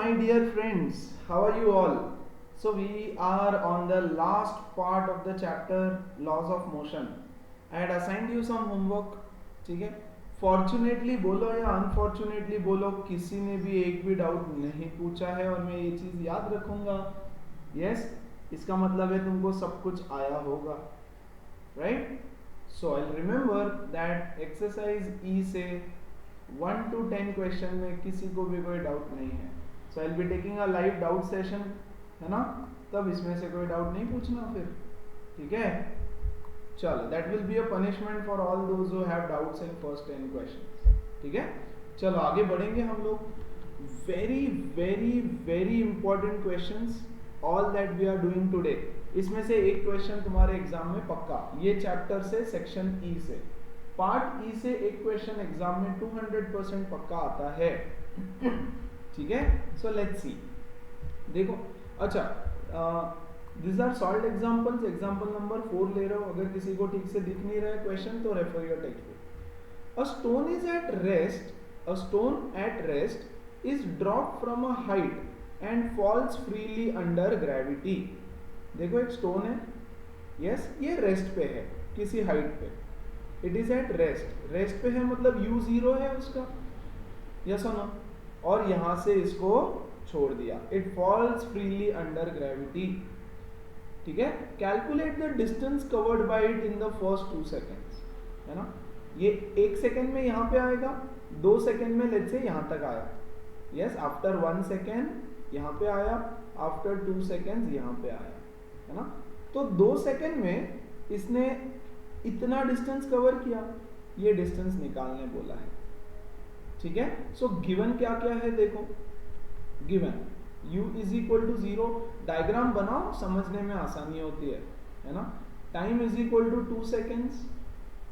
my dear friends, how are you all? So we are on the last part of the chapter laws of motion. I had assigned you some homework. ठीक है, fortunately बोलो या unfortunately बोलो, किसी ने भी एक भी डाउट नहीं पूछा है और मैं ये चीज याद रखूंगा. यस, इसका मतलब है तुमको सब कुछ आया होगा, right? So I remember that exercise ई से 1 to 10 क्वेश्चन में किसी को भी कोई डाउट नहीं है. So I will be taking a live doubt session, है ना? तब इसमें से कोई डाउट नहीं पूछना फिर, ठीक है? चलो, that will be a punishment for all those who have doubts in first 10 questions. ठीक है, चलो आगे बढ़ेंगे हम लोग. Very very very important questions all that we are doing today. इसमें से एक क्वेश्चन तुम्हारे एग्जाम में पक्का, ये चैप्टर से सेक्शन ई से पार्ट ई से एक क्वेश्चन एग्जाम में 200% पक्का आता है. ठीक है, सो लेट्स सी. देखो, अच्छा, this are solved examples. Example number 4 ले रहे हो. अगर किसी को ठीक से दिख नहीं रहा है क्वेश्चन तो refer your text book. A stone is at rest. A stone at rest is dropped from a height and falls freely under gravity. देखो, एक स्टोन है, यस, ये रेस्ट पे है, किसी हाइट पे. It is at rest. Rest पे है मतलब u0 है उसका, यस और नो. और यहां से इसको छोड़ दिया. It falls freely under gravity. ठीक है, calculate the distance covered by it in the first 2 seconds. है ना? ये 1 सेकेंड में यहां पे आएगा, 2 सेकेंड में लेट्स से यहां तक आया. यस, आफ्टर 1 सेकेंड यहां पे आया, आफ्टर 2 सेकेंड्स यहां पे आया, है ना? तो 2 सेकेंड में इसने इतना डिस्टेंस कवर किया. ये डिस्टेंस निकालने बोला है. ठीक है, सो गिवन क्या क्या है देखो. Given u is equal to 0. Diagram बनाओ, समझने में आसानी होती है ना? Time is equal to 2 seconds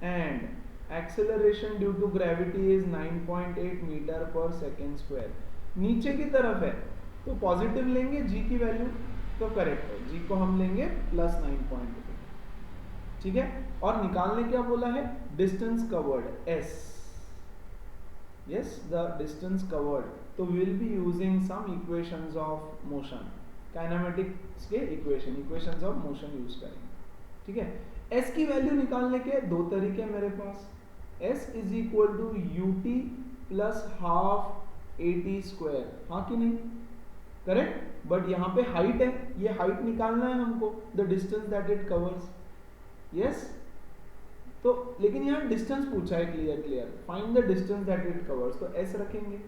and acceleration due to gravity is 9.8 metre पर सेकेंड स्क्वायर. नीचे की तरफ है तो पॉजिटिव लेंगे g की वैल्यू तो करेक्ट है. g को हम लेंगे प्लस 9.8. ठीक है, और निकालने क्या बोला है? Distance covered s. Yes, the distance covered. तो we will be using some equations of motion, kinematics के इक्वेशंस ऑफ मोशन यूज करेंगे. ठीक है, s की वैल्यू निकालने के 2 तरीके मेरे पास. s is equal to ut plus half at square. हाँ कि नहीं? करेक्ट. बट यहाँ पे हाइट है, ये हाइट निकालना है हमको, the distance that it covers. Yes, तो लेकिन यहाँ डिस्टेंस पूछा है, clear. Find the distance that it covers. तो s रखेंगे.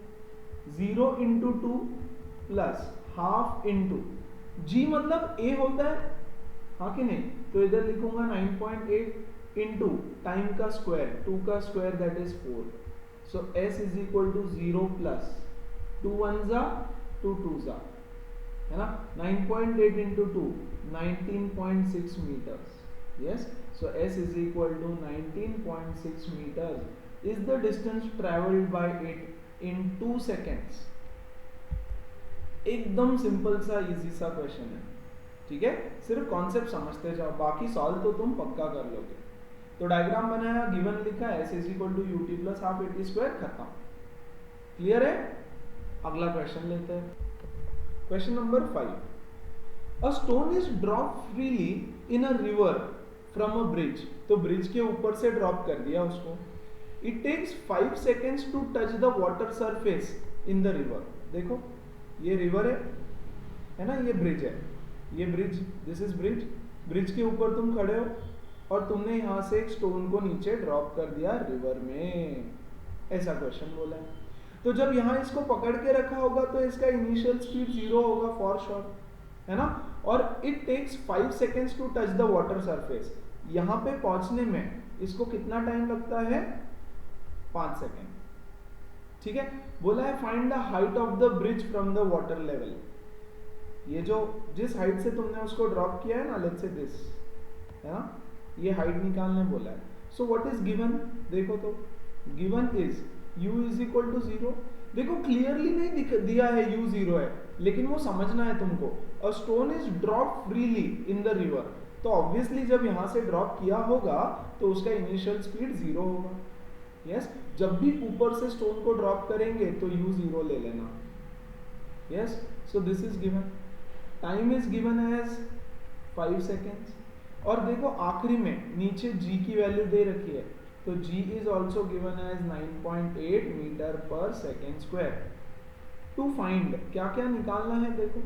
0 into 2 plus half into g मतलब a होता है, हाँ कि नहीं? तो इधर लिखूंगा 9.8 इंटू टाइम का स्क्वायर, 2 का square that is 4. So s is equal to 0 plus 2 1 जा 2 2 जा, है ना? 9.8 into 2 19.6 metres. Yes, so s is equal to 19.6 meters is the distance traveled by it in 2 seconds. एकदम सिंपल सा इजी सा question है. ठीक है, सिर्फ कॉन्सेप्ट समझते जाओ, बाकी सॉल्व तो तुम पक्का कर लोगे. तो डायग्राम बनाया, गिवन लिखा, s is equal to ut plus half at square, खत्म. क्लियर है? अगला क्वेश्चन लेते हैं. Question number 5. A stone is dropped freely in a river from a bridge. तो ब्रिज के ऊपर से ड्रॉप कर दिया उसको. It takes 5 seconds to touch the water surface in the river. देखो, ये रिवर है ना? ये ब्रिज है, ये bridge, this is bridge. Bridge के ऊपर तुम खड़े हो और तुमने यहाँ से एक स्टोन को नीचे ड्रॉप कर दिया रिवर में. ऐसा क्वेश्चन बोला है. तो जब यहाँ इसको पकड़ के रखा होगा तो इसका इनिशियल स्पीड 0 होगा फॉर श्योर, है ना? और it takes 5 seconds to touch the water surface. यहाँ पे पहुंचने में इसको कितना टाइम लगता है? 5 सेकेंड. ठीक है, बोला है find the height of the bridge from the water level. ये जो जिस हाइट से तुमने उसको ड्रॉप किया है ना, लेट्स से दिस, है ना? ये हाइट निकालने बोला है. So what is given? देखो, तो given is u is equal to 0. देखो, क्लियरली नहीं दिया है u 0 है, लेकिन वो समझना है तुमको. A stone is drop freely in the river. तो ऑब्वियसली जब यहां से ड्रॉप किया होगा तो उसका इनिशियल स्पीड 0 होगा. यस, जब भी ऊपर से स्टोन को ड्रॉप करेंगे तो u 0 ले लेना. Yes, so this is given. Time is given as 5 seconds. और देखो आखिरी में नीचे g की वैल्यू दे रखी है, तो g is also given as 9.8 metre पर सेकेंड स्क्वायर. टू फाइंड क्या क्या निकालना है देखो.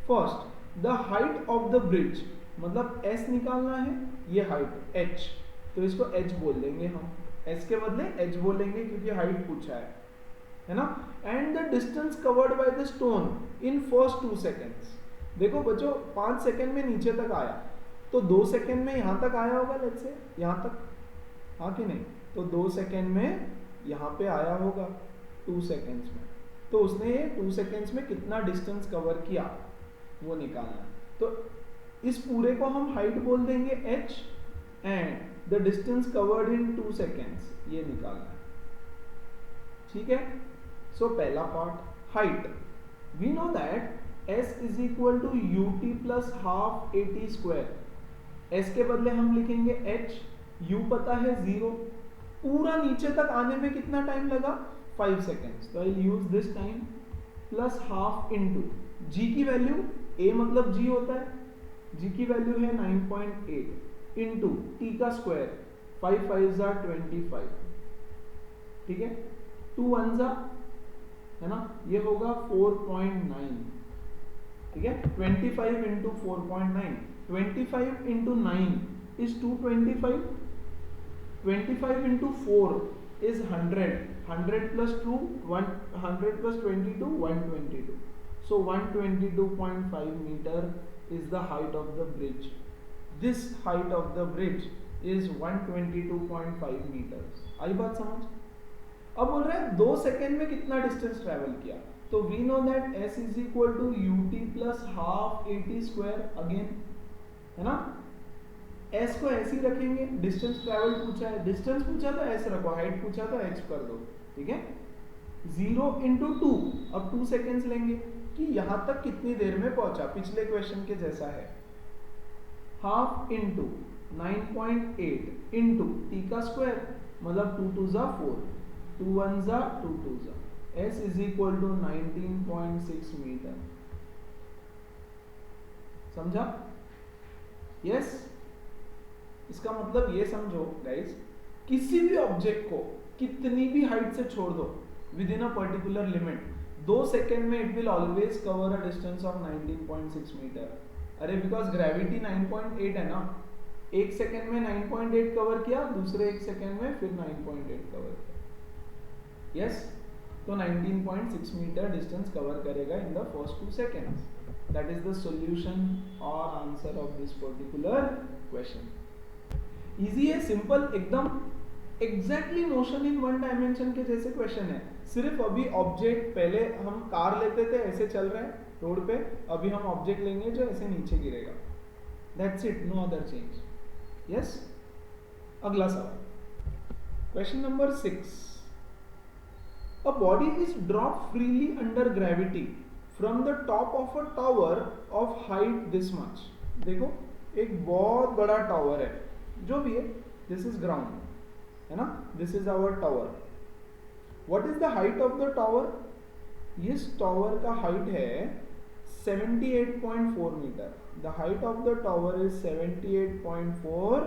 First the height of the bridge, मतलब s निकालना है, ये हाइट h, तो इसको h बोल देंगे हम, s के बदले h बोलेंगे क्योंकि हाइट पूछा है ना. And the distance covered by the stone in first 2 seconds. देखो बच्चों 5 सेकेंड में नीचे तक आया, तो 2 सेकेंड में यहाँ तक आया होगा, लेट्स से यहाँ तक, हाँ कि नहीं, तो 2 सेकेंड में यहाँ पे आया होगा 2 सेकेंड्स में, तो उसने 2 सेकेंड्स में कितना डिस्टेंस कवर किया वो निकालना. तो इस पूरे को हम हाइट बोल देंगे h, and the distance covered in 2 seconds ये निकालना है. ठीक है. सो पहला part height, we know that s is equal to ut plus half at square. s के बदले हम लिखेंगे h, u पता है 0, पूरा नीचे तक आने में कितना टाइम लगा 5 सेकेंड्स, तो I will use this time plus half into g की वैल्यू, a मतलब g होता है, g की वैल्यू है 9.8 इनटू t का स्क्वायर, 5 5 are 25, ठीक है, 2 1 है ना, ये होगा 4.9. ठीक है, 25 into 4.9, 25 into 9 is 225, 25 into 4 is 100, 100 plus 2 100 plus 22 122. So 122.5 meter is the height of the bridge. This height of the bridge is 122.5 meters. आई बात समझ. अब बोल रहे हैं 2 सेकेंड में कितना डिस्टेंस ट्रेवल किया, तो we know that s is equal to ut plus half at square again, है ना. s को ऐसे ही रखेंगे, डिस्टेंस ट्रेवल पूछा है, डिस्टेंस पूछा तो s रखो, हाइट पूछा तो h कर दो. ठीक है, 0 इंटू 2, अब 2 सेकेंड्स लेंगे कि यहां तक कितनी देर में पहुंचा, पिछले क्वेश्चन के जैसा है. हाफ इंटू 9.8 इंटू टी का स्क्वायर, मतलब 2 2 जा 4, 2 1 जा 2 2 जा, s is equal to 19.6 metre. समझा. यस, इसका मतलब ये समझो गाइस, किसी भी ऑब्जेक्ट को कितनी भी हाइट से छोड़ दो within a particular limit, 2 second में it will always cover a distance of 19.6 metre. अरे बिकॉज ग्रेविटी 9.8 है ना, 1 सेकेंड में 9.8 कवर किया, दूसरे 1 सेकेंड में फिर 9.8 कवर किया. यस, तो 19.6 मीटर डिस्टेंस कवर करेगा in the first 2 seconds. That is the solution और answer of this particular question. Easy है, सिंपल एकदम, एग्जैक्टली मोशन इन 1 डायमेंशन के जैसे क्वेश्चन है. सिर्फ अभी ऑब्जेक्ट, पहले हम कार लेते थे ऐसे चल रहा है रोड पे, अभी हम ऑब्जेक्ट लेंगे जो ऐसे नीचे गिरेगा. That's it, no other change. Yes, अगला सवाल, question number 6. A body is drop freely under gravity from the top of a tower of height this much. देखो एक बहुत बड़ा टावर है, जो भी है, दिस इज ग्राउंड, है ना, this is our tower. What is the height of the tower. इस टावर का हाइट है 78.4 metre. The height of the tower is 78.4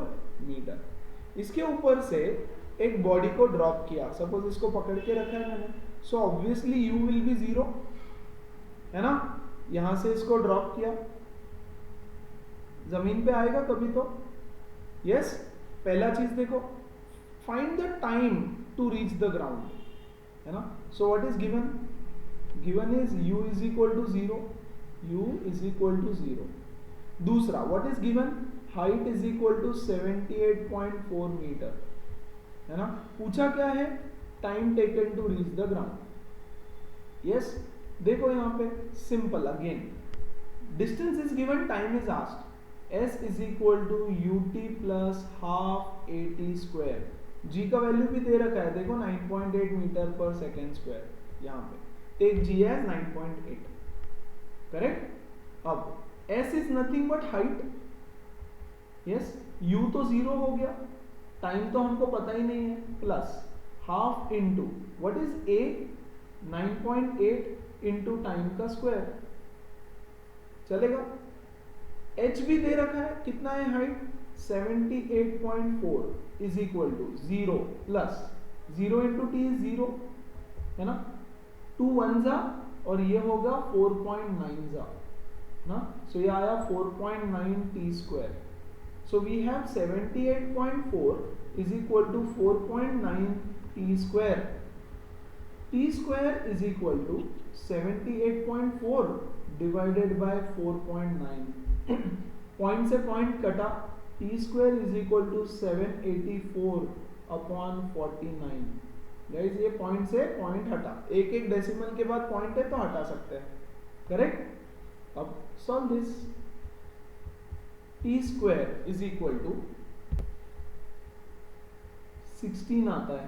metre. इसके ऊपर से एक बॉडी को ड्रॉप किया, सपोज इसको पकड़ के रखा है मैंने, so obviously you will be 0, है ना. यहां से इसको ड्रॉप किया, जमीन पे आएगा कभी तो. यस, पहला चीज देखो, find the time to reach the ground, है ना. So what is given, given is u is equal to 0, u is equal to 0. दूसरा what is given, height is equal to 78.4 metre, है ना. पूछा क्या है, time taken to reach the ground. Yes, देखो यहां पे simple, again distance is given, time is asked. s is equal to ut plus half at square. g का value भी दे रखा है, देखो 9.8 मीटर पर सेकेंड स्क्वायर. यहाँ पे टेक g एज 9.8, करेक्ट. अब s is nothing but height. Yes, u तो 0 हो गया, टाइम तो हमको पता ही नहीं है, plus half into what is a 9.8 into time का स्क्वायर, चलेगा। h भी दे रखा है, कितना है height 78.4 is equal to 0 plus 0 into t is 0, है ना, 2 1 जा और ये होगा 4.9 जा ना, सो ये आया 4.9 t square. So we have 78.4 is equal to 4.9 t square. T square is equal to 78.4 divided by 4.9। Point से पॉइंट कटा, t square is equal to 784 upon 49। Guys ये पॉइंट से पॉइंट हटा, एक एक डेसिमल के बाद पॉइंट है तो हटा सकते हैं, करेक्ट। अब solve this, t square is equal to 16 आता है,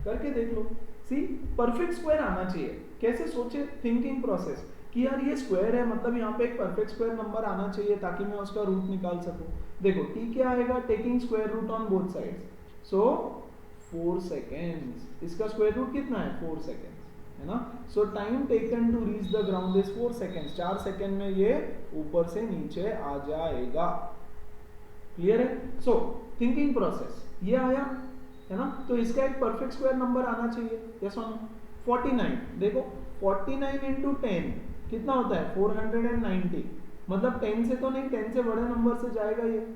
करके देख लो। सी परफेक्ट स्क्वायर आना चाहिए, कैसे सोचे, थिंकिंग प्रोसेस कि यार ये स्क्वायर है मतलब यहाँ पे एक परफेक्ट स्क्वायर नंबर आना चाहिए ताकि मैं उसका रूट निकाल सकूं। देखो टी क्या आएगा, taking square root on both sides, so 4 seconds. इसका स्क्वायर रूट कितना है 4 सेकेंड्स, है ना। So time taken to reach the ground is 4 seconds. 4 second में ये ऊपर से नीचे आ जाएगा, क्लियर है। सो थिंकिंग प्रोसेस ये आया, है ना, तो इसका एक परफेक्ट स्क्वायर नंबर आना चाहिए, यस और नो। 49 देखो 49 इंटू 10 कितना होता है 490, मतलब 10 से तो नहीं, 10 से बड़े नंबर से जाएगा ये,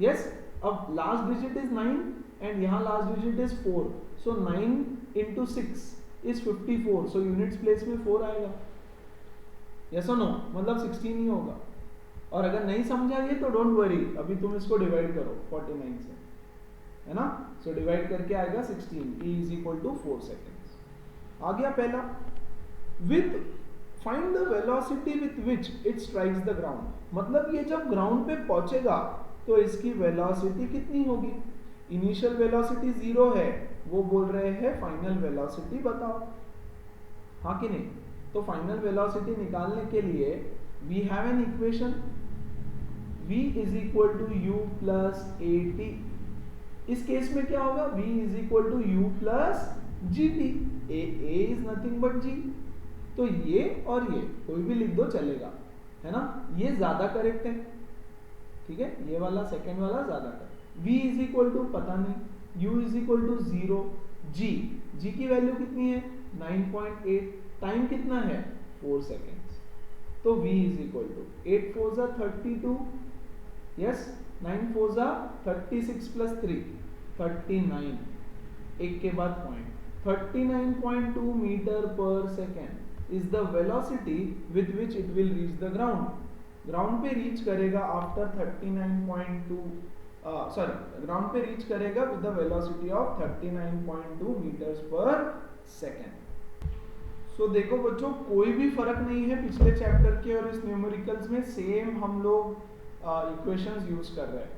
यस। अब लास्ट डिजिट इज 9 एंड यहाँ last digit is 4, so 9 into 6 is 54, so units place में 4 आएगा, यस और नो, मतलब 16 ही होगा। और अगर नहीं समझा ये तो डोंट वरी, अभी तुम इसको डिवाइड करो 49 से, है ना। सो डिवाइड करके आएगा 16, e is equal to 4 seconds. आ गया पहला। With find the velocity with which it strikes the ground, मतलब ये जब ग्राउंड पे पहुंचेगा तो इसकी वेलोसिटी कितनी होगी। इनिशियल वेलोसिटी 0 है, वो बोल रहे हैं फाइनल वेलोसिटी बताओ, हाँ कि नहीं। तो फाइनल वेलोसिटी निकालने के लिए we have an equation, v is equal to u plus at। इस केस में क्या होगा, v is equal to u plus gt, a is nothing but g। तो ये और ये कोई भी लिख दो चलेगा, है ना, ये ज्यादा करेक्ट है, ठीक है, ये वाला सेकेंड वाला ज्यादा correct. v is equal to पता नहीं, u is equal to 0, g की वैल्यू कितनी है 9.8, टाइम कितना है 4 सेकेंड्स, तो v इज इक्वल टू 8 4 जा 32, यस, 9 4 जा 36 प्लस 3 39, एक के बाद पॉइंट, 39.2 मीटर पर second is the velocity with which it will reach the ground. Ground पे रीच करेगा आफ्टर 39.2 ग्राउंड पे रीच करेगा with the velocity of 39.2 metres पर सेकेंड। सो देखो बच्चों, कोई भी फर्क नहीं है पिछले चैप्टर के और इस न्यूमेरिकल्स में, सेम हम लोग इक्वेशंस यूज कर रहे हैं,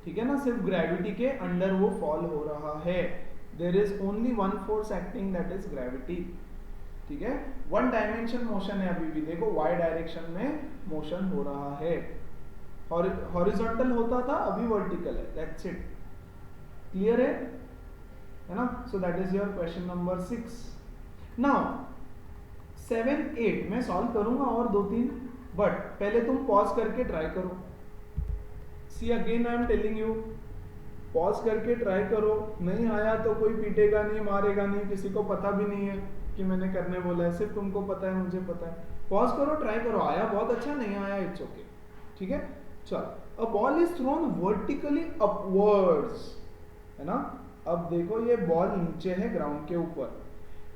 ठीक है ना, सिर्फ ग्रेविटी के अंडर वो फॉल हो रहा है। There is only one force acting, that is gravity, ठीक है। वन डायमेंशन मोशन है अभी भी, देखो y डायरेक्शन में मोशन हो रहा है, हॉरिजॉन्टल होता था अभी वर्टिकल है, दैट्स इट, क्लियर है ना। So that is your question number 6। Now 7 8 मैं सॉल्व करूंगा और 2-3, बट पहले तुम पॉज करके ट्राई करो। See again I am telling you, pause करके ट्राई करो, नहीं आया तो कोई पीटेगा नहीं, मारेगा नहीं, किसी को पता भी नहीं है कि मैंने करने बोला है, सिर्फ तुमको पता है, मुझे पता है। पॉज करो, ट्राई करो, आया बहुत अच्छा, नहीं आया इट्स ओके, ठीक है। चलो, a ball is thrown vertically upwards, है ना। अब देखो ये बॉल नीचे है ग्राउंड के ऊपर,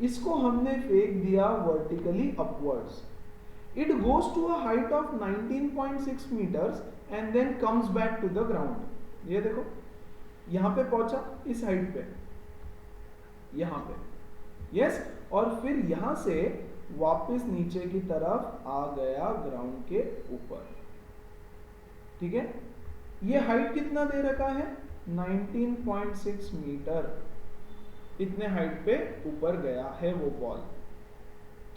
इसको हमने फेंक दिया vertically upwards, it goes to a height of 19.6 metres and then comes back to the ground. ये देखो यहां पे पहुंचा, इस हाइट पे, यहां पे, यस, और फिर यहां से वापस नीचे की तरफ आ गया ग्राउंड के ऊपर, ठीक है। ये हाइट कितना दे रखा है 19.6 मीटर, इतने हाइट पे ऊपर गया है वो बॉल,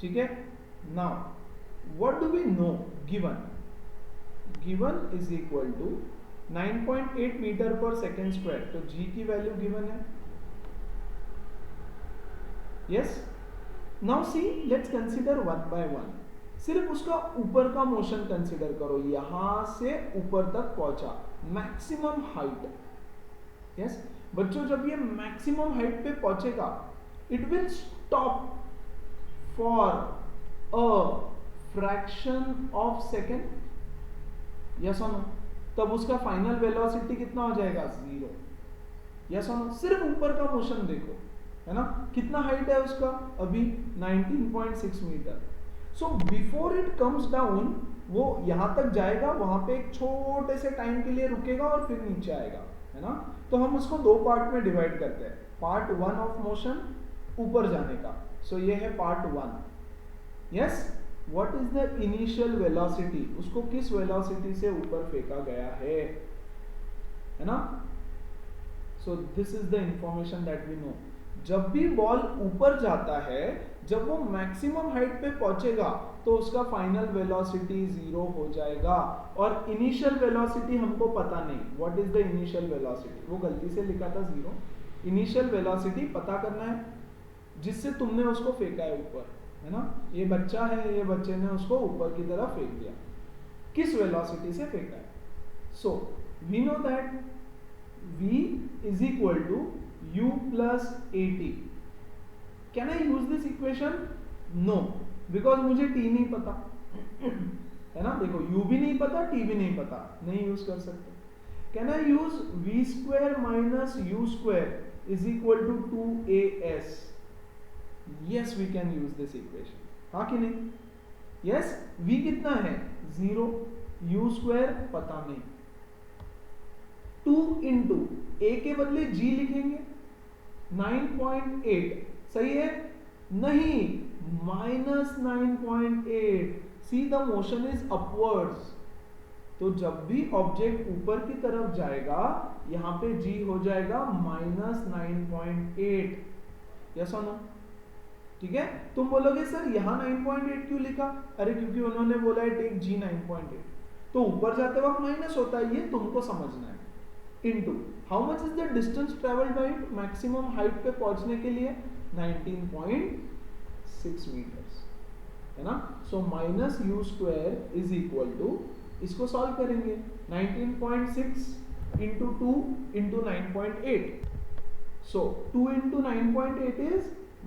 ठीक है। Now what do we know, given is equal to 9.8 metre पर सेकेंड स्क्वायर, तो g की वैल्यू गिवन है, yes, now see let's consider one by one. सिर्फ उसका ऊपर का मोशन कंसीडर करो, यहां से ऊपर तक पहुंचा, मैक्सिमम हाइट। यस बच्चों, जब ये मैक्सिमम हाइट पे पहुंचेगा it will stop for a fraction of second. Yes और नो? तब उसका फाइनल वेलोसिटी कितना हो जाएगा? 0। यस और नो? सिर्फ ऊपर का मोशन देखो, है ना? कितना हाइट है उसका? अभी 19.6 metre. So before it comes down वो यहां तक जाएगा, वहां पे एक छोटे से टाइम के लिए रुकेगा और फिर नीचे आएगा, है ना? तो हम उसको दो पार्ट में डिवाइड करते हैं। पार्ट 1 ऑफ मोशन, ऊपर जाने का। सो ये है part 1। Yes, what is the initial velocity? उसको किस वेलोसिटी से ऊपर फेंका गया है ना? So this is the information that we know. जब भी बॉल ऊपर जाता है, जब वो मैक्सिमम हाइट पे पहुंचेगा तो उसका फाइनल वेलोसिटी 0 हो जाएगा। और इनिशियल वेलोसिटी हमको पता नहीं, what is the initial velocity? वो गलती से लिखा था 0। इनिशियल वेलोसिटी पता करना है जिससे तुमने उसको फेंका है ऊपर, है ना? ये बच्चा है, ये बच्चे ने उसको ऊपर की तरफ फेंक दिया, किस वेलोसिटी से फेंका है? So we know that v is equal to u plus at। Can I use this equation? No, because मुझे t नहीं पता, है ना? देखो u भी नहीं पता, t भी नहीं पता, नहीं यूज कर सकते। Can I use v square minus u square is equal to 2as? Yes, we can use this equation। हाँ कि नहीं? Yes, v कितना है? 0, u square पता नहीं। 2 इंटू ए के बदले जी लिखेंगे, 9.8 सही है? नहीं, -9.8। See the motion is upwards. तो जब भी ऑब्जेक्ट ऊपर की तरफ जाएगा यहां पे जी हो जाएगा -9.8। यस और नो? ठीक है? तुम बोलोगे सर यहां 9.8 क्यों लिखा? अरे क्योंकि उन्होंने बोला है टेक जी 9.8, तो ऊपर जाते वक्त माइनस होता है, ये तुमको समझना है। Into how much is the distance travelled by it? Maximum height पे पहुंचने के लिए 19.6 मीटर्स, है ना? So minus u square is equal to, इसको सॉल्व करेंगे, 19.6 into 2 into 9.8। So 2 into 9.8 is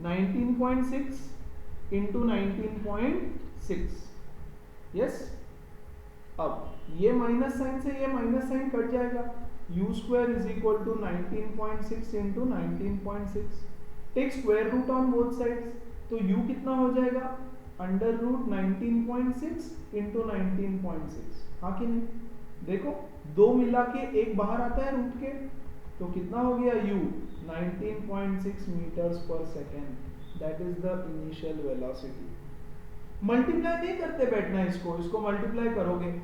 19.6 into 19.6। Yes, अब ये माइनस साइन से ये माइनस साइन कट जाएगा, u square is equal to 19.6 into 19.6। Take square root on both sides, तो u कितना हो जाएगा? Under root 19.6 into 19.6। हाँ कि नहीं? देखो दो मिला के एक बाहर आता है रूट के, तो कितना हो गया u? 19.6 मीटर्स पर second. That is the initial velocity. Multiply नहीं करते बैठना इसको, इसको मल्टीप्लाई करोगे,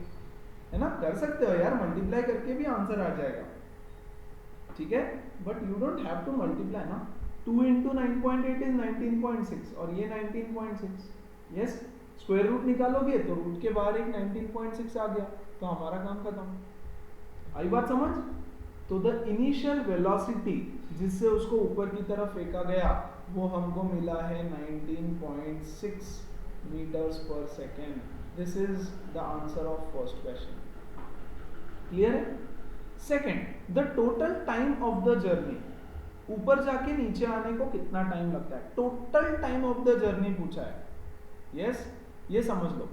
है ना? कर सकते हो यार, मल्टीप्लाई करके भी आंसर आ जाएगा, ठीक है? But you don't have to multiply ना। 2 इंटू 9.8 इज 19.6 और ये 19.6। यस, स्क्वायर रूट निकालोगे तो रूट के बाहर एक 19.6 आ गया, तो हमारा काम खत्म। आई बात समझ? तो द इनिशियल वेलोसिटी जिससे उसको ऊपर की तरफ फेंका गया वो हमको मिला है 19.6 मीटर्स पर second. This is the answer of first question. Clear है? Second, the total time of the journey. ऊपर जाके नीचे आने को कितना टाइम लगता है? Total time of the journey पूछा है। यस, ये समझ लो,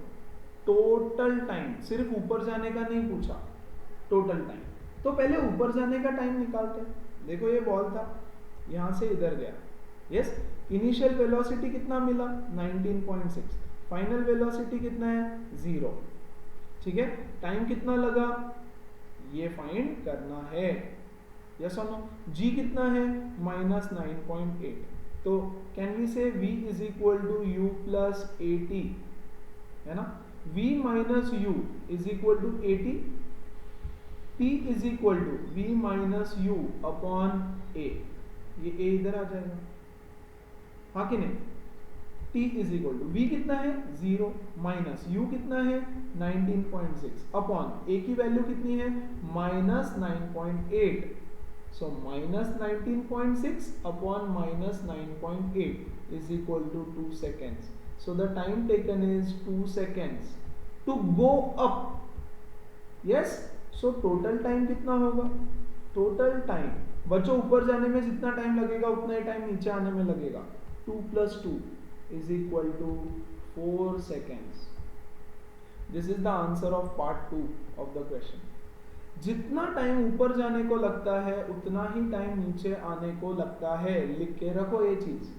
टोटल टाइम, सिर्फ ऊपर जाने का नहीं पूछा, टोटल टाइम। तो पहले ऊपर जाने का टाइम निकालते हैं। देखो ये बॉल था, यहां से इधर गया। यस, इनिशियल वेलोसिटी कितना मिला? 19.6। फाइनल वेलोसिटी कितना है? 0। ठीक है, टाइम कितना लगा ये फाइंड करना है। यस और नो? जी कितना है? -9.8। तो can we say v is equal to u plus 80, है ना? v minus u is equal to 80, p is equal to v minus u upon a। ये a इधर आ जाएगा, हाँ कि नहीं? t is equal to v कितना है? 0 माइनस u कितना है? 19.6 अपॉन a की वैल्यू कितनी है? -9.8। सो -19.6 upon -9.8 is equal to 2 seconds. So the time taken is 2 seconds to go up. Yes, so total time कितना होगा? टोटल टाइम बच्चों ऊपर जाने में जितना टाइम लगेगा उतना ही टाइम नीचे आने में लगेगा. 2 + 2 is equal to 4 seconds. This is the answer of part 2 of the question. जितना टाइम ऊपर जाने को लगता है उतना ही टाइम नीचे आने को लगता है. लिख के रखो ये चीज.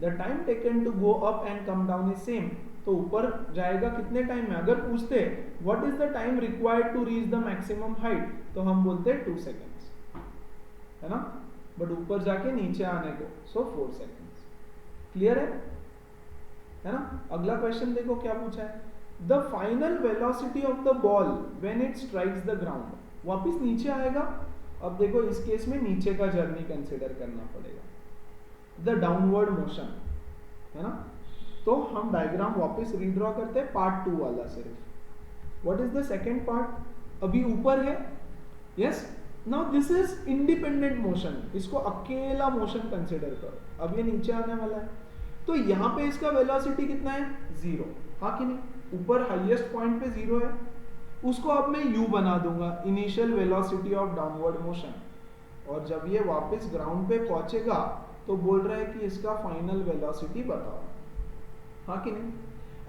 The time taken to go up and come down is same. तो ऊपर जाएगा कितने टाइम में? अगर पूछते what is the time required to reach the maximum height, तो हम बोलते 2 seconds, है ना. बट ऊपर जाके नीचे आने को so 4 seconds. क्लियर है ना. अगला क्वेश्चन देखो क्या पूछा है. The final velocity of the ball when it strikes the ground. वापिस नीचे आएगा. अब देखो इस केस में नीचे का जर्नी कंसिडर करना पड़ेगा. The downward motion, है ना. तो हम डायग्राम वापस रीड्रॉ करते हैं पार्ट 2 वाला सिर्फ. What is the second part? अभी ऊपर है. Yes, now this is independent motion. इसको अकेला मोशन कंसिडर करो. अब ये नीचे आने वाला है तो यहाँ पे इसका वेलोसिटी कितना है? 0. हाँ कि नहीं? ऊपर हाईएस्ट पॉइंट पे 0 है. उसको अब मैं u बना दूंगा, initial velocity of downward motion. और जब ये वापस ग्राउंड पे पहुंचेगा तो बोल रहा है कि इसका फाइनल वेलोसिटी बताओ. हाँ कि नहीं?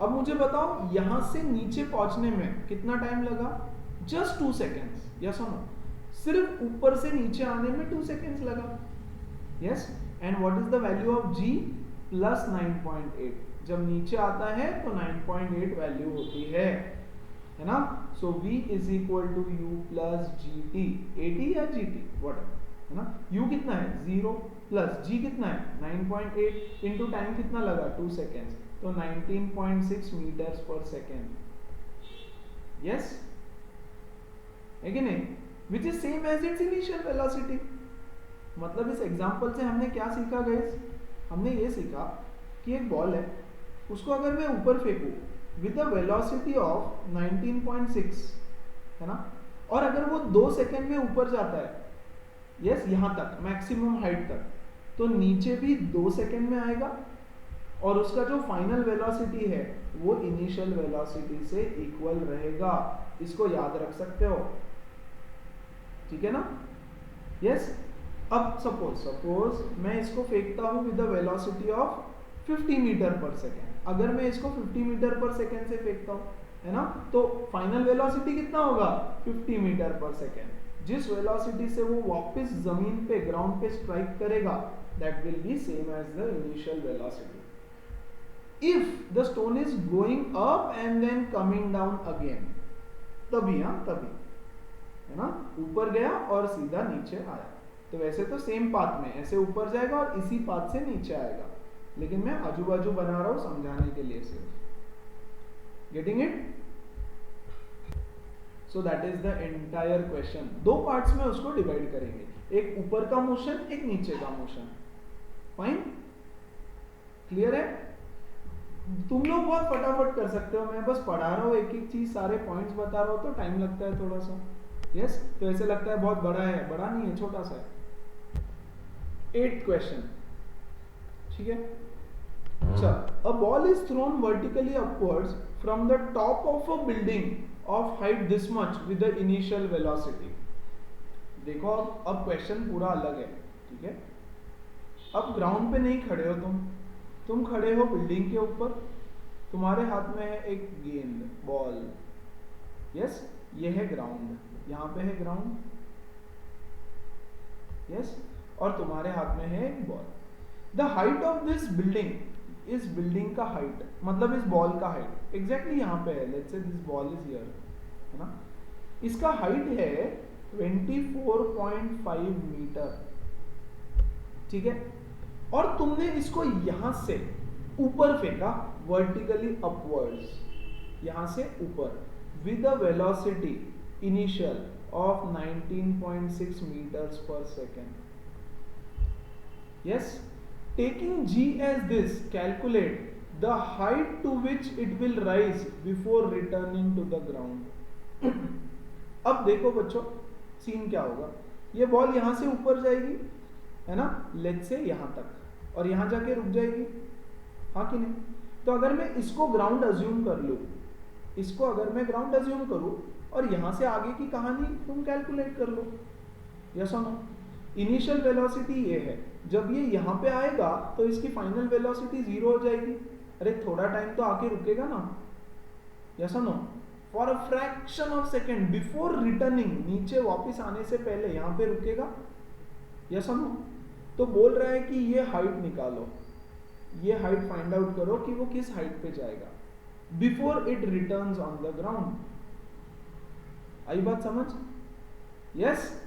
अब मुझे बताओ यहां से नीचे पहुंचने में कितना टाइम लगा? Just 2 seconds. यस और नो? सिर्फ ऊपर से नीचे आने में 2 seconds लगा. Yes. And what is the value of g? Plus 9.8. जब नीचे आता है तो 9.8 वैल्यू होती है ना. So v is equal to u plus gt. 80 या gt व्हाट है ना. u कितना है? 0 प्लस g कितना है? 9.8 इंटू टाइम कितना लगा? 2 seconds. तो 19.6 मीटर्स पर सेकेंड. यस है कि नहीं? Which is same as its initial velocity. मतलब इस एग्जांपल से हमने क्या सीखा गाइस? हमने ये सीखा कि एक बॉल है, उसको अगर मैं ऊपर फेंकूं विद अ वेलोसिटी ऑफ 19.6, है ना, और अगर वो 2 सेकेंड में ऊपर जाता है, यस, यहां तक मैक्सिमम हाइट तक, तो नीचे भी 2 सेकेंड में आएगा और उसका जो फाइनल वेलोसिटी है वो इनिशियल वेलोसिटी से इक्वल रहेगा. इसको याद रख सकते हो. ठीक है ना. यस. अब सपोज मैं इसको फेंकता हूं with the velocity of 50 metre पर सेकेंड. अगर मैं इसको 50 मीटर पर सेकेंड से फेंकता हूं, है ना, तो फाइनल वेलोसिटी कितना होगा? 50 मीटर पर सेकेंड. जिस वेलोसिटी से वो वापस जमीन पे ग्राउंड पे स्ट्राइक करेगा that will be same as the initial velocity. If the stone is going up and then coming down again, तभी है ना, ऊपर गया और सीधा नीचे आया. तो वैसे तो सेम पाथ में ऐसे ऊपर जाएगा और इसी पाथ से नीचे आएगा, लेकिन मैं आजू बाजू बना रहा हूं समझाने के लिए सिर्फ. Getting it? So that is the entire question. 2 parts में उसको डिवाइड करेंगे. एक ऊपर का मोशन, एक नीचे का मोशन. फाइन. क्लियर है? तुम लोग बहुत फटाफट कर सकते हो. मैं बस पढ़ा रहा हूँ एक एक चीज, सारे पॉइंट्स बता रहा हूँ तो टाइम लगता है थोड़ा सा. यस. तो ऐसे लगता है बहुत बड़ा है. बड़ा नहीं है, छोटा सा है. 8th question. ठीक है. अच्छा. A ball is thrown vertically upwards from the top of a building of height this much with the initial velocity. देखो अब क्वेश्चन पूरा अलग है. ठीक है. अब ग्राउंड पे नहीं खड़े हो तुम खड़े हो बिल्डिंग के ऊपर. तुम्हारे हाथ में है एक गेंद, बॉल. यस. ये है ग्राउंड. यहाँ पे है ग्राउंड. यस. और तुम्हारे हाथ में है एक ball. The height of this building, इस बिल्डिंग का हाइट मतलब इस बॉल का हाइट एग्जैक्टली यहाँ पे है. Let's say this ball is here, है ना. इसका हाइट है 24.5 मीटर. ठीक है. और तुमने इसको यहां से ऊपर फेंका वर्टिकली अपवर्ड्स, यहां से ऊपर with a velocity initial of 19.6 metres पर second. Yes. Taking g as this, calculate the height to which it will rise before returning to the ground. अब देखो बच्चों सीन क्या होगा. ये बॉल यहां से ऊपर जाएगी, है ना, लेट्स से यहां तक. और यहाँ जाके रुक जाएगी, हाँ कि नहीं? तो अगर मैं इसको ग्राउंड अज्यूम कर लूँ, इसको अगर मैं ग्राउंड अज्यूम करूँ और यहाँ से आगे की कहानी तुम कैलकुलेट कर लो, यस और नो? इनिशियल वेलोसिटी ये है, जब ये यहाँ पे आएगा तो इसकी फाइनल वेलोसिटी 0 हो जाएगी। अरे थोड़ा टाइम तो आके रुकेगा ना, यस और no? For a fraction of second before returning, नीचे वापस आने से पहले यहाँ पे रुकेगा, यस और नो? तो बोल रहा है कि ये हाइट निकालो, ये हाइट फाइंड आउट करो कि वो किस हाइट पे जाएगा before it returns on the ground. आई बात समझ? यस?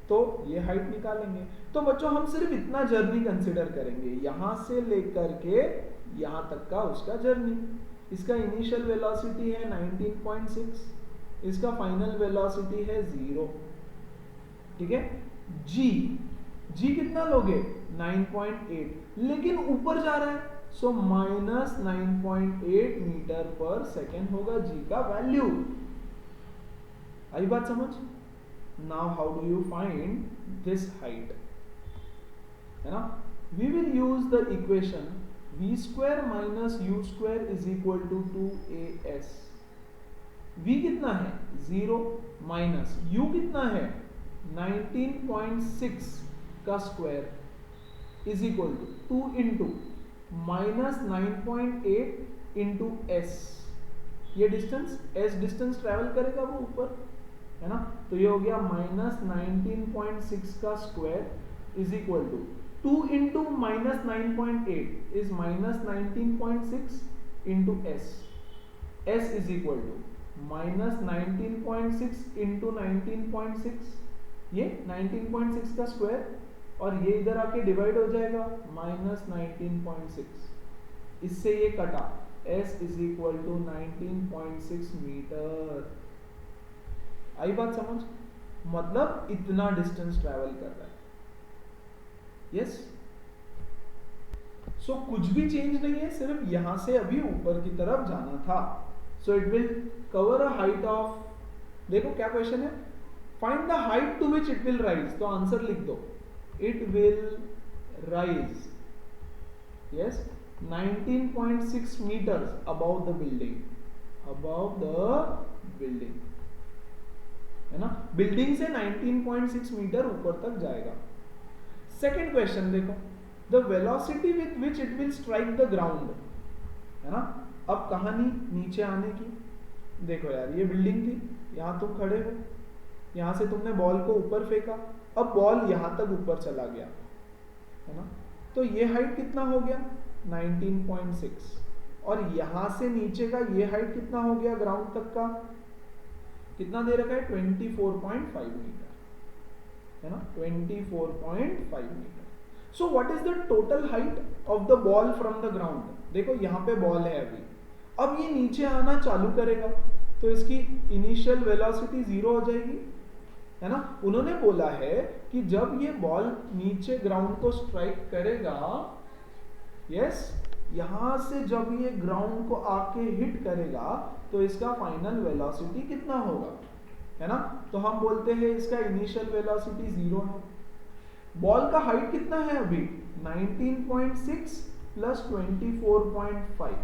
तो ये हाइट निकालेंगे। तो बच्चों हम सिर्फ इतना जर्नी कंसिडर करेंगे, यहां से लेकर के यहां तक का उसका जर्नी। इसका इनिशियल वेलोसिटी है 19.6, इसका फाइनल वेलोसिटी है 0, ठीक है? जी कितना लोगे? 9.8, लेकिन ऊपर जा रहा है, सो माइनस 9.8 मीटर पर सेकेंड होगा जी का वैल्यू। आई बात समझ? Now how do you find this height, है ना? We will use the equation v square minus u square is equal to 2as। v कितना है? 0 माइनस u कितना है? 19.6 का square is equal to 2 into minus 9.8 into s। ये distance s distance travel करेगा वो ऊपर, है ना? तो ये हो गया माइनस 19.6 का square is equal to 2 into minus 9.8 is minus 19.6 into s। s is equal to minus 19.6 into 19.6, ये 19.6 का स्क्वायर, और ये इधर आके डिवाइड हो जाएगा माइनस 19.6, इससे ये कटा, s is equal to 19.6 metre. आई बात समझ? मतलब इतना डिस्टेंस ट्रैवल कर रहा है, यस? सो कुछ भी चेंज नहीं है, सिर्फ यहां से अभी ऊपर की तरफ जाना था। So it will cover a height of, देखो क्या क्वेश्चन है, find the height to which it will rise. तो आंसर लिख दो, it will rise, yes, 19.6 metres above the building, above the building, है ना? बिल्डिंग से 19.6 मीटर ऊपर तक जाएगा। सेकेंड क्वेश्चन देखो, the velocity with which it will strike the ground, है ना? अब कहानी नीचे आने की, देखो यार ये बिल्डिंग थी, यहां तुम खड़े हो, यहां से तुमने बॉल को ऊपर फेंका, अब बॉल यहां तक ऊपर चला गया, है ना? तो ये हाइट कितना हो गया? 19.6, और यहां से नीचे का ये हाइट कितना हो गया? ग्राउंड तक का कितना दे रखा है? 24.5 मीटर, है ना? 24.5 metre. So what is the total height of the ball from the ground? देखो यहाँ पे बॉल है अभी, अब ये नीचे आना चालू करेगा तो इसकी इनिशियल वेलोसिटी 0 हो जाएगी, है ना? उन्होंने बोला है कि जब ये बॉल नीचे ग्राउंड को स्ट्राइक करेगा, यस, यहां से जब ये ग्राउंड को आके हिट करेगा तो इसका फाइनल वेलोसिटी कितना होगा, है ना? तो हम बोलते हैं इसका इनिशियल वेलोसिटी 0 है। बॉल का हाइट कितना है अभी? 19.6 plus 24.5,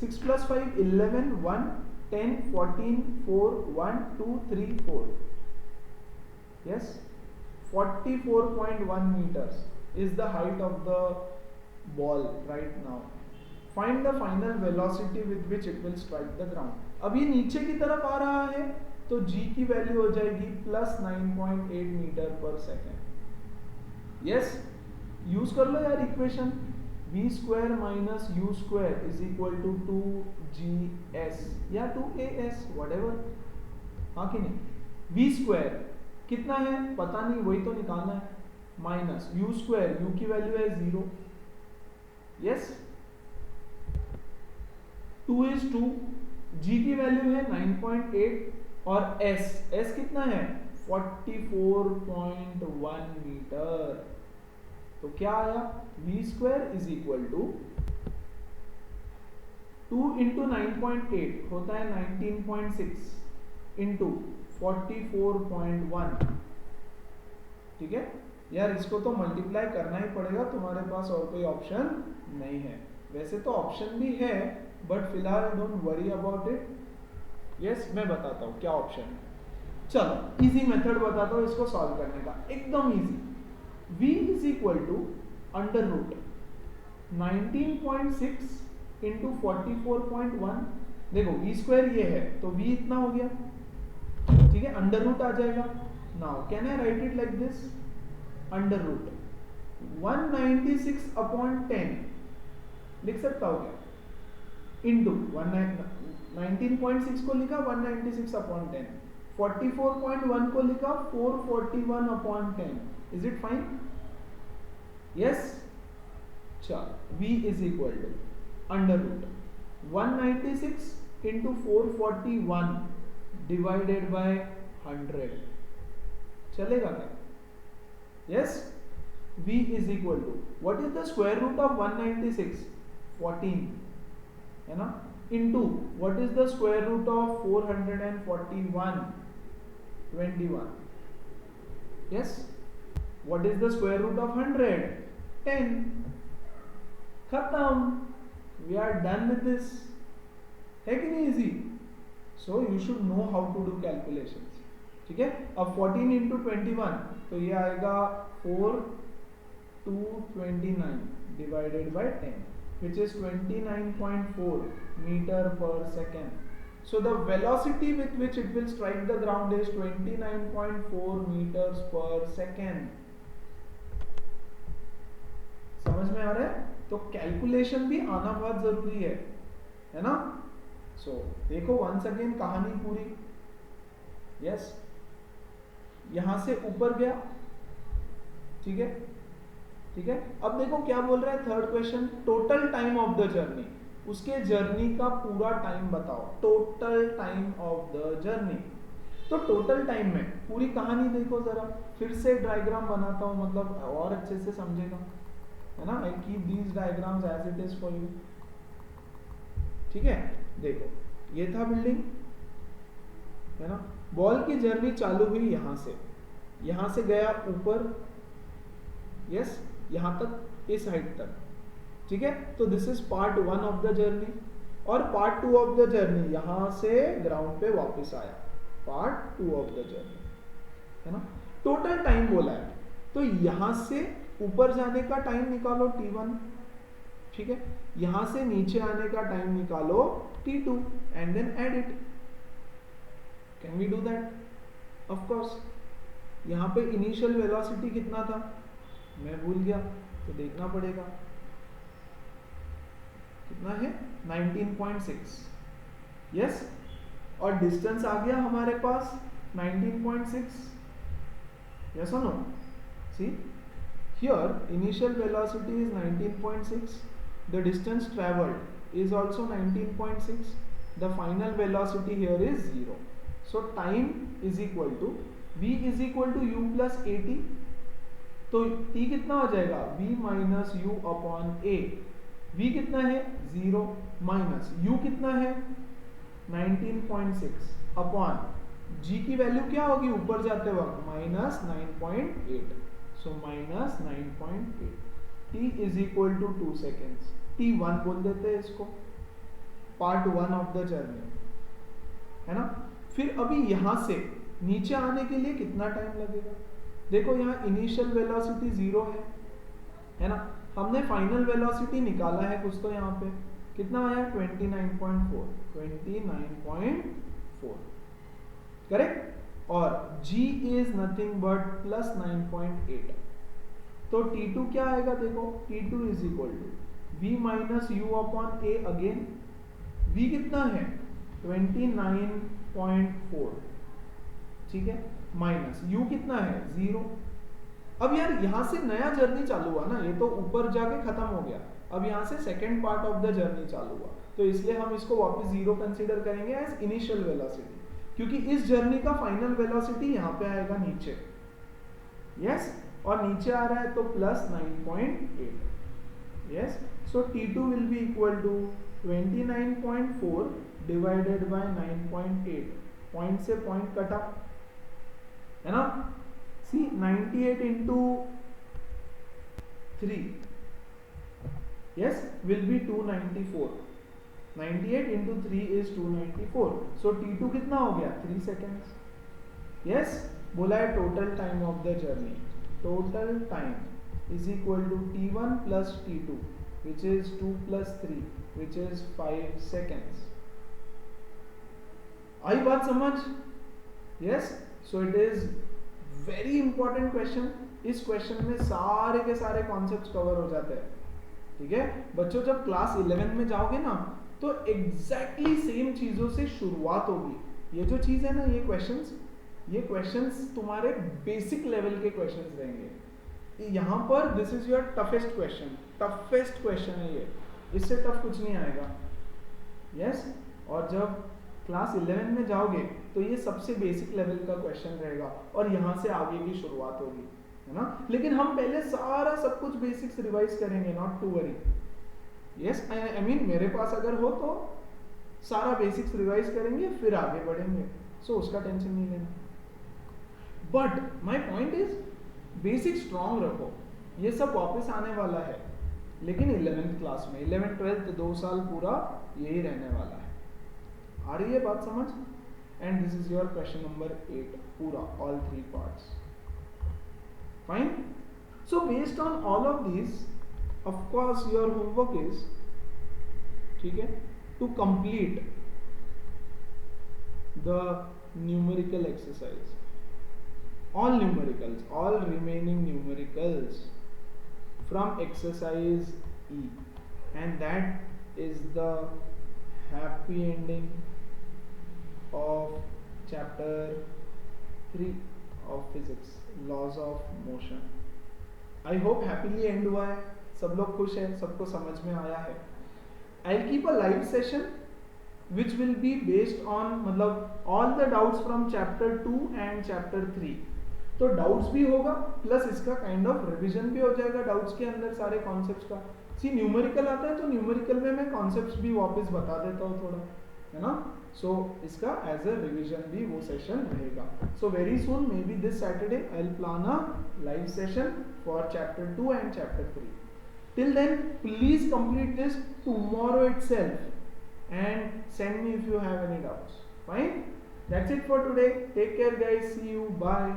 6 plus 5 11, 1 10 14 4 1 2 3 4, yes, 44.1 meters is the height of the ball right now. Find the final velocity with which it will strike the ground. अब ये नीचे की तरफ आ रहा है तो g की वैल्यू हो जाएगी प्लस 9.8 मीटर पर सेकेंड। यस, यूज कर लो यार equation, v square minus u square is equal to 2gs या 2as व्हाटएवर, हाँ कि नहीं? v स्क्वायर कितना है पता नहीं, वही तो निकालना है, माइनस u स्क्वायर, u की वैल्यू है 0, यस, 2 is 2, g की वैल्यू है 9.8 और s कितना है? 44.1 मीटर। तो क्या आया? v square is equal to 2 into 9.8 होता है 19.6 इंटू 44.1, ठीक है? यार इसको तो मल्टीप्लाई करना ही पड़ेगा, तुम्हारे पास और कोई ऑप्शन नहीं है। वैसे तो ऑप्शन भी है बट फिलहाल don't worry about it. Yes, मैं बताता हूँ क्या ऑप्शन है। चलो इजी मेथड बताता हूँ इसको सॉल्व करने का, एकदम easy. v is equal to under root 19.6 into 44.1। देखो v स्क्वायर ये है तो v इतना हो गया, ठीक है, अंडर रूट आ जाएगा। Now can I write it like this, under root 196 upon 10 लिख सकता हो क्या, इंटू 19.6 को लिखा 196 अपॉन 10, 44.1 को लिखा 441 upon 10। Is it fine? Yes. चलो v is equal to under root 196 into 441 divided by 100। चलेगा क्या? Yes. v is equal to what is the square root of 196? 14 है ना, into what is the square root of 441? 21। Yes. What is the square root of 100? 10। खत्म, we are done with this. है कि नहीं easy? So you should know how to do calculations, ठीक है। अब 14 into 21 तो ये आएगा 4229 divided by 10 which is 29.4 meter per second. So the velocity with which it will strike the ground is 29.4 meters per second. समझ में आ रहा है? तो कैलकुलेशन भी आना बहुत जरूरी है ना। सो देखो वंस अगेन कहानी पूरी। यस, यहां से ऊपर गया, ठीक है, ठीक है। अब देखो क्या बोल रहा है third question, total time of the journey. उसके जर्नी का पूरा टाइम बताओ, total time of the journey. तो टोटल टाइम में पूरी कहानी देखो जरा, फिर से डायग्राम बनाता हूं, मतलब और अच्छे से समझेगा, है ना। I keep these diagrams as it is for you, ठीक है। देखो ये था बिल्डिंग, है ना। बॉल की जर्नी चालू हुई यहां से गया ऊपर, यस, यहां तक, इस हाइट तक, ठीक है। तो this is part 1 of the journey. और पार्ट 2 ऑफ द जर्नी यहां से ग्राउंड पे वापस आया, पार्ट 2 ऑफ द जर्नी, है ना। टोटल टाइम बोला है तो यहां से ऊपर जाने का टाइम निकालो t1, ठीक है। यहां से नीचे आने का टाइम निकालो t2 and then add it. Can we do that? Of course. यहां पे इनिशियल वेलोसिटी कितना था मैं भूल गया, तो देखना पड़ेगा कितना है, 19.6। यस, और डिस्टेंस आ गया हमारे पास 19.6। यस और no? See here initial velocity is 19.6, the distance travelled is also 19.6, the final velocity here is 0। So time is equal to v is equal to u plus at। तो t कितना हो जाएगा, v minus u upon a। v कितना है 0, minus u कितना है 19.6 upon g की value क्या होगी ऊपर जाते वक्त, minus 9.8। So minus 9.8। t is equal to 2 seconds, t1 बोल देते हैं इसको, पार्ट 1 ऑफ द जर्नी, है ना। फिर अभी यहां से नीचे आने के लिए कितना टाइम लगेगा? देखो यहाँ इनिशियल वेलोसिटी 0 है ना। हमने फाइनल वेलोसिटी निकाला है कुछ, तो यहाँ पे कितना आया 29.4, 29.4 करेक्ट। और g is nothing but plus 9.8। तो t2 क्या आएगा, देखो t2 is equal to v minus u upon a again. v कितना है 29.4, ठीक है, माइनस u कितना है 0। अब यार यहां से नया जर्नी चालू हुआ ना, ये तो ऊपर जाके खत्म हो गया, अब यहां से second part of the journey चालू हुआ, तो इसलिए हम इसको वापस 0 कंसीडर करेंगे एज इनिशियल वेलोसिटी, क्योंकि इस जर्नी का फाइनल वेलोसिटी यहां पे आएगा नीचे। यस, और नीचे आ रहा है तो plus 9.8। Yes, so t2 will be equal to 29.4 divided by 9.8। Point से पॉइंट कटा, है ना। See 98 into 3, yes, will be 294. 98 into 3 is 294. So t2 कितना हो गया? 3 seconds. Yes, बोला है total time of the journey. Total time is equal to t1 plus t2, which is 2 plus 3, which is 5 seconds. आई बात समझ? Yes, so it is very important question. इस question में सारे के सारे कॉन्सेप्ट्स कवर हो जाते हैं. ठीक है बच्चों, जब क्लास 11 में जाओगे ना तो एग्जैक्टली सेम चीजों से शुरुआत होगी. ये जो चीज है ना, ये क्वेश्चंस तुम्हारे बेसिक लेवल के क्वेश्चंस रहेंगे. यहाँ पर this is your toughest question है ये. इससे टफ कुछ नहीं आएगा. यस, और जब क्लास 11 में जाओगे तो ये सबसे बेसिक लेवल का क्वेश्चन रहेगा और यहाँ से आगे की शुरुआत होगी, है ना. लेकिन हम पहले सारा सब कुछ बेसिक्स रिवाइज करेंगे, not to worry. Yes, I mean मेरे पास अगर हो तो सारा बेसिक्स रिवाइज करेंगे फिर आगे बढ़ेंगे. सो उसका टेंशन नहीं लेना. But my point is basic strong रखो. ये सब वापस आने वाला है, लेकिन 11th क्लास में 11th 12th 2 साल पूरा यही रहने वाला है. आ रही है बात समझ? And this is your question number 8 पूरा, all 3 parts. Fine. So based on all of this, of course your homework is, ठीक है, to complete the numerical exercise, all numericals, all remaining numericals from exercise E, and that is the happy ending of chapter 3 of physics, laws of motion. I hope happily end हुआ है, सब लोग खुश हैं, सबको समझ में आया है. I'll keep a live session which will be based on मतलब all the doubts from chapter 2 and chapter 3. तो डाउट्स भी होगा प्लस इसका काइंड ऑफ रिवीजन भी हो जाएगा डाउट्स के अंदर सारे कॉन्सेप्ट्स का. सी न्यूमेरिकल आता है तो न्यूमेरिकल में मैं कॉन्सेप्ट्स भी वापस बता देता हूँ थोड़ा, है ना. सो इसका एज अ रिवीजन भी वो सेशन रहेगा. So very soon, maybe this Saturday I will plan a live session for chapter 2 and chapter 3. Till then please complete this tomorrow itself and send me if you have any doubts. Fine, that's it for today. Take care guys, see you, bye.